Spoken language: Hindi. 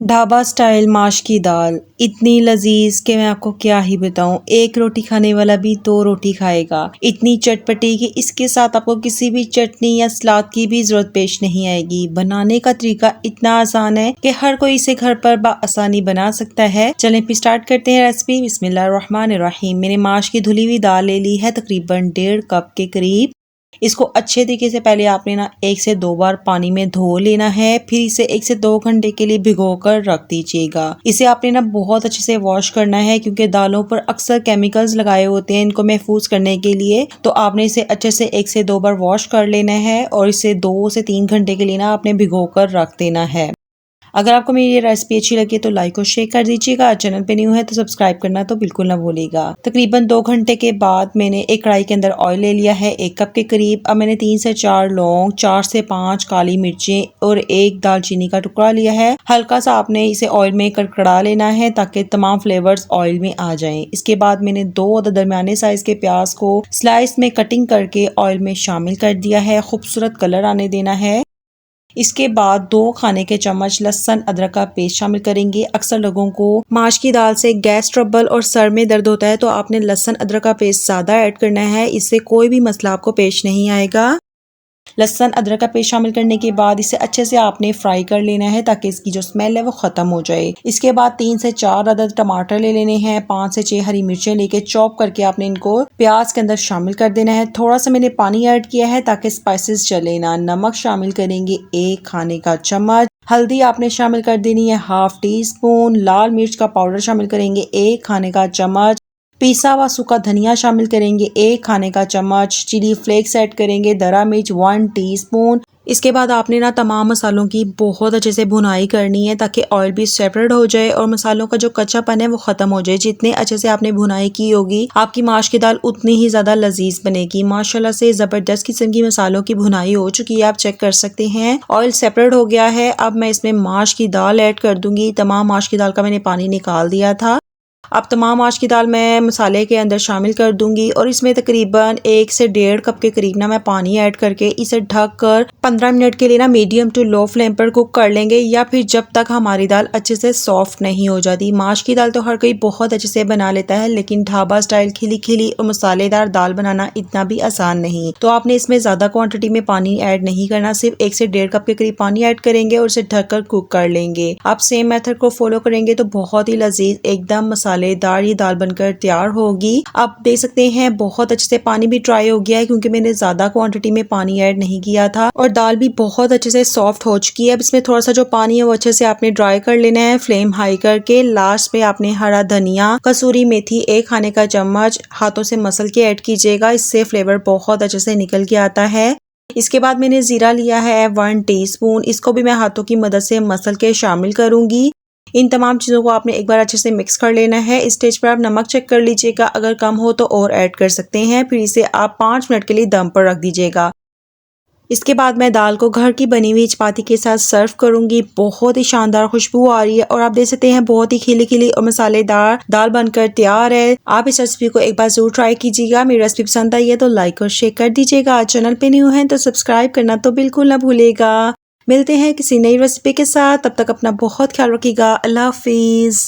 ढाबा स्टाइल माश की दाल इतनी लजीज कि मैं आपको क्या ही बताऊं। एक रोटी खाने वाला भी दो रोटी खाएगा। इतनी चटपटी कि इसके साथ आपको किसी भी चटनी या सलाद की भी जरूरत पेश नहीं आएगी। बनाने का तरीका इतना आसान है कि हर कोई इसे घर पर आसानी बना सकता है। चलें फिर स्टार्ट करते हैं रेसिपी। बिस्मिल्लाहिर्रहमानिर्रहीम। मैंने माश की धुली हुई दाल ले ली है, तकरीबन 1.5 कप के करीब। इसको अच्छे तरीके से पहले आपने ना 1 से 2 बार पानी में धो लेना है, फिर इसे 1 से 2 घंटे के लिए भिगो कर रख दीजिएगा। इसे आपने ना बहुत अच्छे से वॉश करना है क्योंकि दालों पर अक्सर केमिकल्स लगाए होते हैं इनको महफूज करने के लिए। तो आपने इसे अच्छे से 1 से 2 बार वॉश कर लेना है और इसे 2 से 3 घंटे के लिए ना आपने भिगो कर रख देना है। अगर आपको मेरी ये रेसिपी अच्छी लगी तो लाइक और शेयर कर दीजिएगा। चैनल पे न्यू है तो सब्सक्राइब करना तो बिल्कुल ना भूलिएगा। तकरीबन 2 घंटे के बाद मैंने एक कढ़ाई के अंदर ऑयल ले लिया है 1 कप के करीब। अब मैंने 3 से 4 लौंग, 4 से 5 काली मिर्चें और 1 दालचीनी का टुकड़ा लिया है। हल्का सा आपने इसे ऑयल में कड़कड़ा लेना है ताकि तमाम फ्लेवर्स ऑयल में आ जाएं। इसके बाद मैंने 2 दरमियाने साइज के प्याज को स्लाइस में कटिंग करके ऑयल में शामिल कर दिया है। खूबसूरत कलर आने देना है। इसके बाद 2 खाने के चम्मच लहसुन अदरक का पेस्ट शामिल करेंगे। अक्सर लोगों को माश की दाल से गैस ट्रबल और सर में दर्द होता है तो आपने लहसुन अदरक का पेस्ट ज्यादा ऐड करना है, इससे कोई भी मसला आपको पेश नहीं आएगा। लहसुन अदरक का पेस्ट शामिल करने के बाद इसे अच्छे से आपने फ्राई कर लेना है ताकि इसकी जो स्मेल है वो खत्म हो जाए। इसके बाद 3 से 4 अदद टमाटर ले लेने हैं, 5 से 6 हरी मिर्चें लेके चॉप करके आपने इनको प्याज के अंदर शामिल कर देना है। थोड़ा सा मैंने पानी ऐड किया है ताकि स्पाइसेस जले ना। नमक शामिल करेंगे 1 खाने का चम्मच। हल्दी आपने शामिल कर देनी है ½ टी स्पून। लाल मिर्च का पाउडर शामिल करेंगे 1 खाने का चम्मच। पिसा हुआ सूखा धनिया शामिल करेंगे 1 खाने का चम्मच। चिली फ्लेक्स ऐड करेंगे दरा मिर्च 1 टीस्पून। इसके बाद आपने ना तमाम मसालों की बहुत अच्छे से भुनाई करनी है ताकि ऑयल भी सेपरेट हो जाए और मसालों का जो कच्चापन है वो खत्म हो जाए। जितने अच्छे से आपने भुनाई की होगी आपकी माश की दाल उतनी ही ज्यादा लजीज बनेगी। माशाल्लाह से जबरदस्त किस्म की मसालों की भुनाई हो चुकी है, आप चेक कर सकते हैं। ऑयल सेपरेट हो गया है। अब मैं इसमें माश की दाल ऐड कर दूंगी। तमाम माश की दाल का मैंने पानी निकाल दिया था। अब तमाम माश की दाल मैं मसाले के अंदर शामिल कर दूंगी और इसमें तकरीबन 1 से 1.5 कप के करीब ना मैं पानी ऐड करके इसे ढक कर 15 मिनट के लिए ना मीडियम टू लो फ्लेम पर कुक कर लेंगे, या फिर जब तक हमारी दाल अच्छे से सॉफ्ट नहीं हो जाती। माश की दाल तो हर कोई बहुत अच्छे से बना लेता है, लेकिन ढाबा स्टाइल खिली खिली और मसालेदार दाल बनाना इतना भी आसान नहीं। तो आपने इसमें ज्यादा क्वांटिटी में पानी ऐड नहीं करना, सिर्फ 1 से 1.5 कप के करीब पानी ऐड करेंगे और इसे ढककर कुक कर लेंगे। आप सेम मेथड को फॉलो करेंगे तो बहुत ही लजीज एकदम मसालेदार ये दाल बनकर तैयार होगी। आप देख सकते हैं बहुत अच्छे से पानी भी ड्राई हो गया है क्योंकि मैंने ज्यादा क्वांटिटी में पानी ऐड नहीं किया था और दाल भी बहुत अच्छे से सॉफ्ट हो चुकी है। अब इसमें थोड़ा सा जो पानी है वो अच्छे से आपने ड्राई कर लेना है फ्लेम हाई करके। लास्ट पे आपने हरा धनिया, कसूरी मेथी 1 खाने का चम्मच हाथों से मसल के ऐड कीजिएगा, इससे फ्लेवर बहुत अच्छे से निकल के आता है। इसके बाद मैंने जीरा लिया है 1 टीस्पून, इसको भी मैं हाथों की मदद से मसल के शामिल करूंगी। इन तमाम चीज़ों को आपने एक बार अच्छे से मिक्स कर लेना है। इस स्टेज पर आप नमक चेक कर लीजिएगा, अगर कम हो तो और ऐड कर सकते हैं। फिर इसे आप 5 मिनट के लिए दम पर रख दीजिएगा। इसके बाद मैं दाल को घर की बनी हुई चपाती के साथ सर्व करूंगी। बहुत ही शानदार खुशबू आ रही है और आप देख सकते हैं बहुत ही खिली खिली और मसालेदार दाल बनकर तैयार है। आप इस रेसिपी को एक बार जरूर ट्राई कीजिएगा। मेरी रेसिपी पसंद आई है तो लाइक और शेयर कर दीजिएगा। चैनल पे न्यू है तो सब्सक्राइब करना तो बिल्कुल ना भूलेगा। मिलते हैं किसी नई रेसिपी के साथ, तब तक अपना बहुत ख्याल रखिएगा। अल्लाह हाफिज।